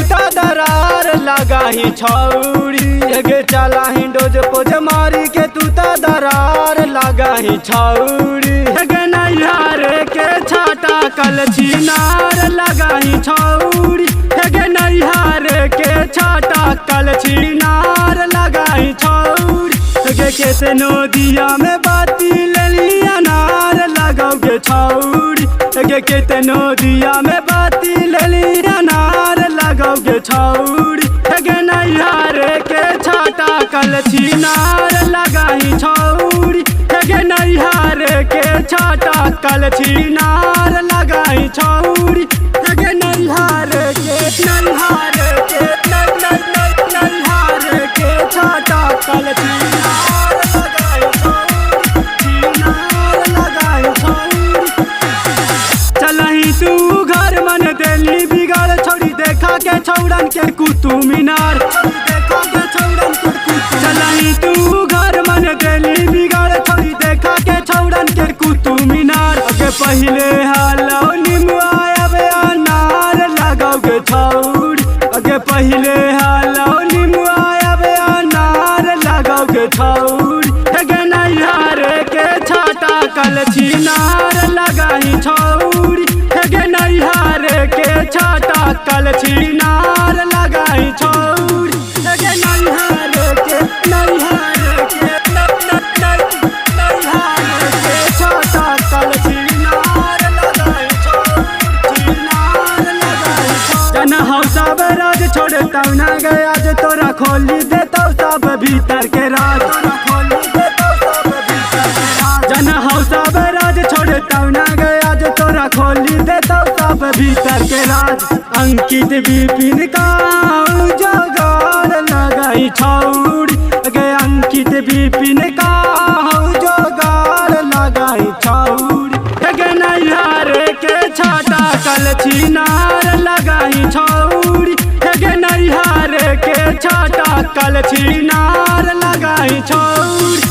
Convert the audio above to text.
ता दरार लगाही छौरी गे चलाही डोज पोज मारी के तू ता दरार लगाही छौरी गे नैहार के छाटा कल छिनार लगाही छौरी गे नैहार के छाटा कल छिनार लगाही छौरी गे केते नदिया में बाती लेली अनार लगाओगे छौरी गे केते नदिया में बाती लेली अनार लगाओगे छौरी गे नैहार के छाटा कल छिनार लगाही छौरी गे नैहार के छाटा कल छिनार लगाही छौरी गे नैहार के छाटा कल छिनार लगाही छौरी छिनार लगाही छौरी चलही तू घर मन देली बिगाड़ छौरी देखा के छौड़न के कुतुब मीनार चलही तू घर मन देली बिगाड़ छौरी देखा के छौड़न के कुतुब मीनार के पहले हालो निमुआ अब अनार लगाओगे छौरी अगे पहले हालो निमुआ अब अनार लगाओगे छौरी गे नैहार के छाटा कल छिनार लगाही छौरी गे नैहार के छाटा कल छिनार लगाही छौरी गे नैहार के छाटा कल छिनार लगाही छौरी छिनार लगाही छौरी जन हौसा राज छोड़ता ना गया आज तोरा खोली देता सब भीतर के राज जन हौसा राज छोड़ता ना गया आज तोरा खोली देता सब भीतर के राज अंकित विपिन का जोगार लगाई छौरी गे अंकित विपिन का जोगार लगाई छौरी गे नैहार के छाटा कल छिनार लगाही छौरी गे नैहार के छाटा कल छिनार लगाही छौरी।